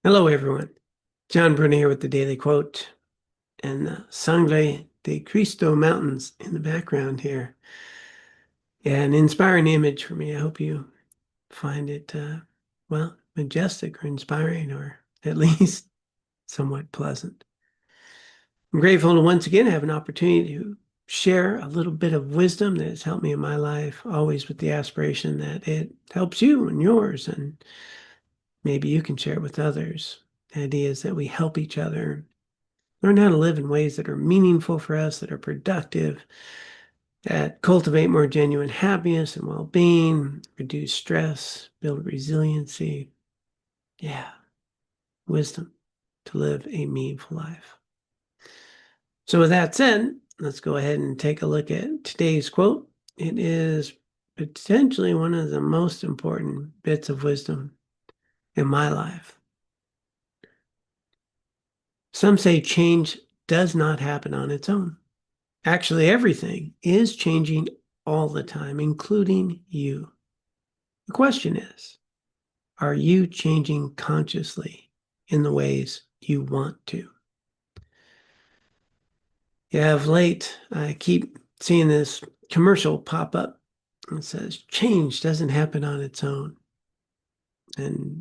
Hello, everyone. John Bruna here with the Daily Quote and the Sangre de Cristo Mountains in the background here. Yeah, an inspiring image for me. I hope you find it, majestic or inspiring or at least somewhat pleasant. I'm grateful to once again have an opportunity to share a little bit of wisdom that has helped me in my life, always with the aspiration that it helps you and yours, and maybe you can share it with others. The idea is that we help each other learn how to live in ways that are meaningful for us, that are productive, that cultivate more genuine happiness and well-being, reduce stress, build resiliency. Yeah, wisdom to live a meaningful life. So with that said, let's go ahead and take a look at today's quote. It is potentially one of the most important bits of wisdom in my life. Some say change does not happen on its own. Actually, everything is changing all the time, including you. The question is, are you changing consciously in the ways you want to? Yeah, of late, I keep seeing this commercial pop up and says, change doesn't happen on its own. And,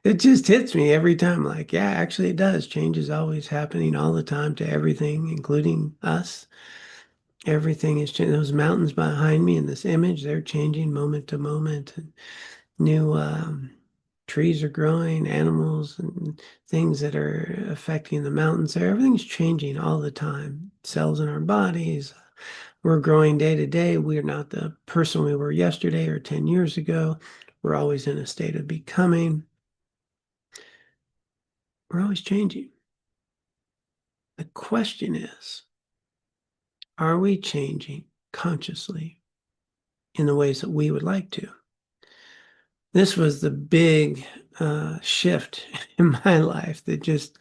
it just hits me every time like, yeah, actually it does. Change is always happening all the time to everything, including us. Everything is changing. Those mountains behind me in this image, they're changing moment to moment. And new trees are growing, animals and things that are affecting the mountains there. Everything's changing all the time. Cells in our bodies, we're growing day to day. We're not the person we were yesterday or 10 years ago. We're always in a state of becoming. We're always changing. The question is, are we changing consciously in the ways that we would like to? This was the big shift in my life that just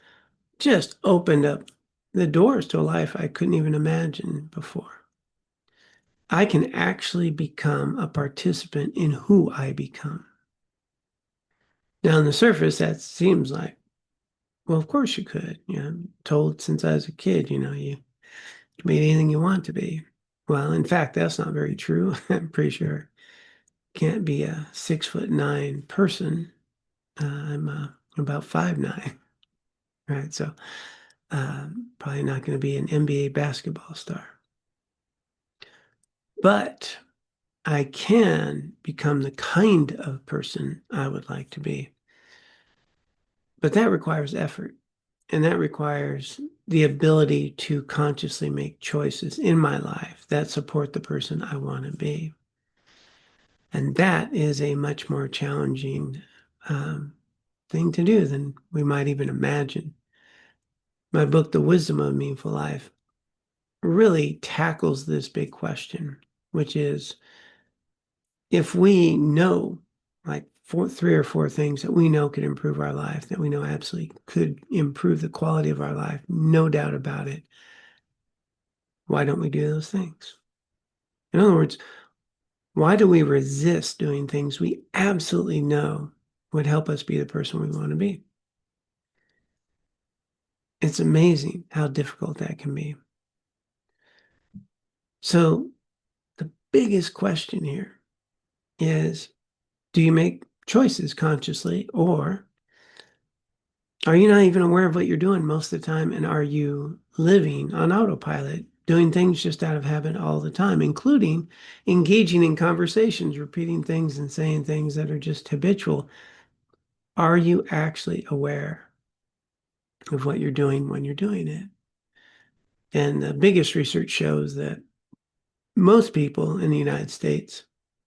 opened up the doors to a life I couldn't even imagine before. I can actually become a participant in who I become. Now, on the surface, that seems like, well, of course you could. I'm told since I was a kid, you can be anything you want to be. Well, in fact, that's not very true. I'm pretty sure can't be a 6'9" person. I'm about 5'9", right? So probably not going to be an NBA basketball star. But I can become the kind of person I would like to be. But that requires effort, and that requires the ability to consciously make choices in my life that support the person I want to be. And that is a much more challenging um, thing to do than we might even imagine. My book, The Wisdom of a Meaningful Life, really tackles this big question, which is if we know like three or four things that we know could improve our life, that we know absolutely could improve the quality of our life, no doubt about it, why don't we do those things? In other words, why do we resist doing things we absolutely know would help us be the person we want to be? It's amazing how difficult that can be. So the biggest question here is, do you make choices consciously, or are you not even aware of what you're doing most of the time? And are you living on autopilot, doing things just out of habit all the time, including engaging in conversations, repeating things and saying things that are just habitual? Are you actually aware of what you're doing when you're doing it? And the biggest research shows that most people in the United States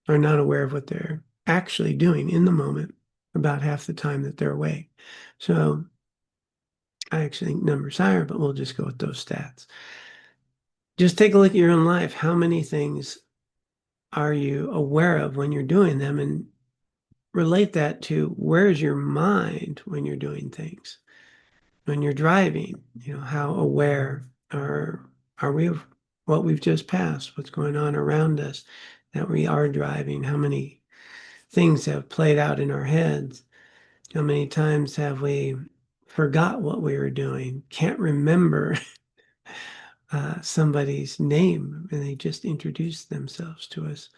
are not aware of what they're actually doing in the moment about half the time that they're awake. So I actually think numbers higher, but we'll just go with those stats. Just take a look at your own life. How many things are you aware of when you're doing them, and relate that to where's your mind when you're doing things? When you're driving, how aware are we of what we've just passed, what's going on around us, that we are driving? How many things have played out in our heads? How many times have we forgot what we were doing, can't remember somebody's name, and they just introduced themselves to us?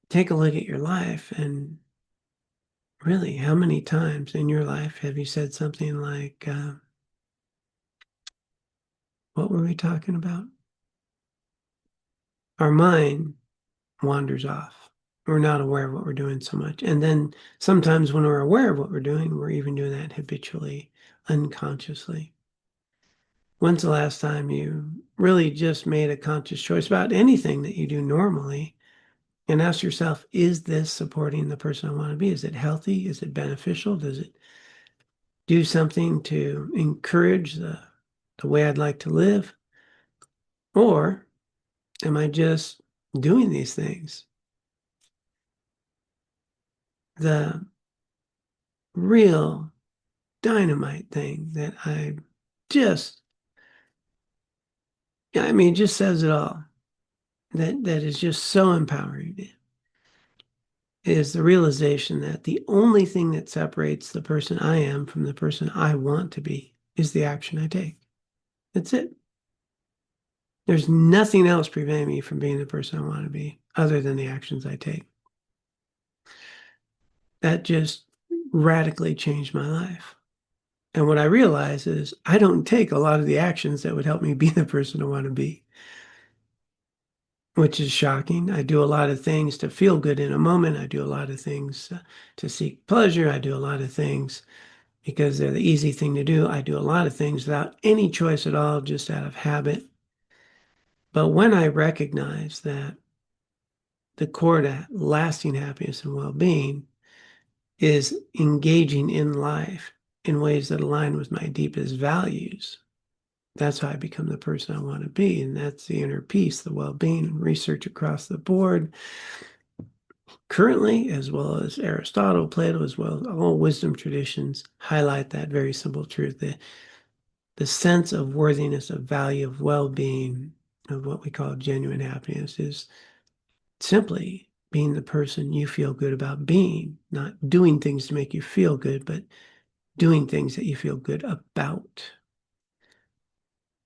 Take a look at your life, and really, how many times in your life have you said something like, what were we talking about? Our mind wanders off. We're not aware of what we're doing so much. And then sometimes when we're aware of what we're doing, we're even doing that habitually, unconsciously. When's the last time you really just made a conscious choice about anything that you do normally and ask yourself, is this supporting the person I want to be? Is it healthy? Is it beneficial? Does it do something to encourage the way I'd like to live? Or am I just doing these things? The real dynamite thing that I just, yeah, I mean, it just says it all. That is just so empowering is the realization that the only thing that separates the person I am from the person I want to be is the action I take. That's it. There's nothing else preventing me from being the person I want to be other than the actions I take. That just radically changed my life. And what I realize is I don't take a lot of the actions that would help me be the person I want to be, which is shocking. I do a lot of things to feel good in a moment. I do a lot of things to seek pleasure. I do a lot of things because they're the easy thing to do. I do a lot of things without any choice at all, just out of habit. But when I recognize that the core to lasting happiness and well-being is engaging in life in ways that align with my deepest values, that's how I become the person I want to be. And that's the inner peace, the well-being, and research across the board currently, as well as Aristotle, Plato, as well as all wisdom traditions, highlight that very simple truth, that the sense of worthiness, of value, of well-being, of what we call genuine happiness is simply being the person you feel good about being, not doing things to make you feel good, but doing things that you feel good about.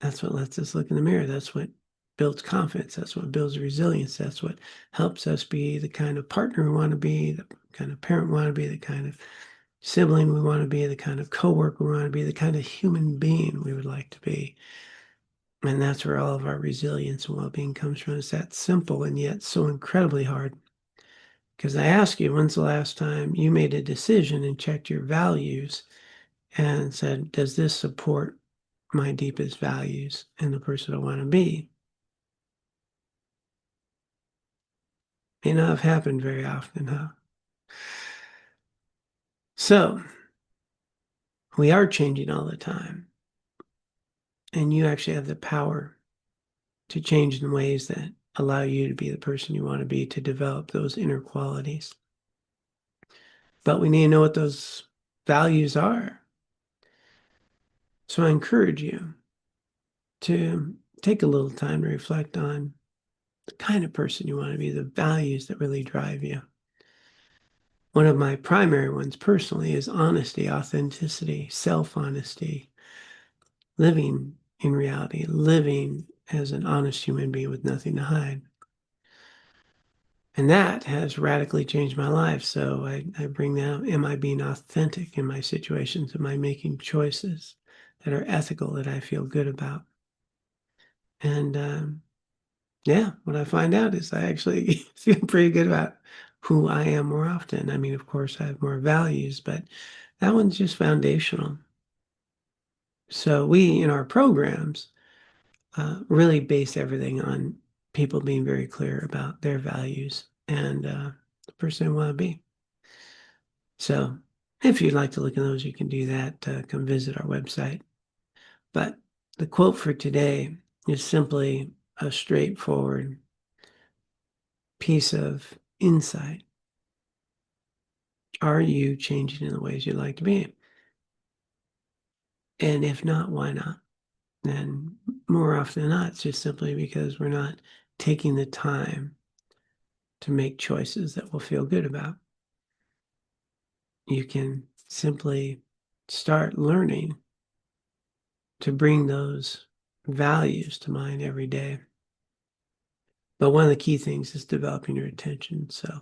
That's what lets us look in the mirror. That's what builds confidence. That's what builds resilience. That's what helps us be the kind of partner we want to be, the kind of parent we want to be, the kind of sibling we want to be, the kind of coworker we want to be, the kind of human being we would like to be. And that's where all of our resilience and well-being comes from. It's that simple and yet so incredibly hard. Because I ask you, when's the last time you made a decision and checked your values and said, does this support my deepest values and the person I want to be? May not have happened very often, huh? So we are changing all the time. And you actually have the power to change in ways that allow you to be the person you want to be, to develop those inner qualities. But we need to know what those values are. So I encourage you to take a little time to reflect on the kind of person you want to be, the values that really drive you. One of my primary ones personally is honesty, authenticity, self-honesty, living in reality, living as an honest human being with nothing to hide. And that has radically changed my life. So I bring that up. Am I being authentic in my situations? Am I making choices that are ethical, that I feel good about? And yeah, what I find out is I actually feel pretty good about who I am more often. I mean, of course, I have more values, but that one's just foundational. So we, in our programs, really base everything on people being very clear about their values and the person they want to be. So if you'd like to look at those, you can do that. Come visit our website. But the quote for today is simply a straightforward piece of insight. Are you changing in the ways you'd like to be? And if not, why not? And more often than not, it's just simply because we're not taking the time to make choices that we'll feel good about. you can simply start learning to bring those values to mind every day. But one of the key things is developing your attention. So,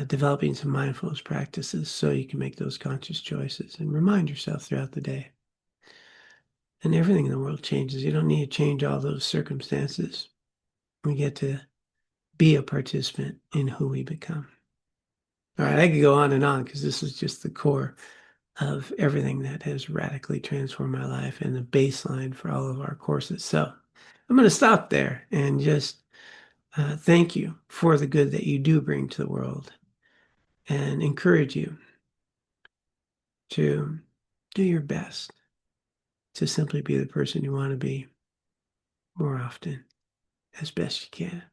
developing some mindfulness practices so you can make those conscious choices and remind yourself throughout the day. And everything in the world changes. You don't need to change all those circumstances. We get to be a participant in who we become. All right, I could go on and on because this is just the core of everything that has radically transformed my life and the baseline for all of our courses. So I'm going to stop there and just thank you for the good that you do bring to the world and encourage you to do your best to simply be the person you want to be more often as best you can.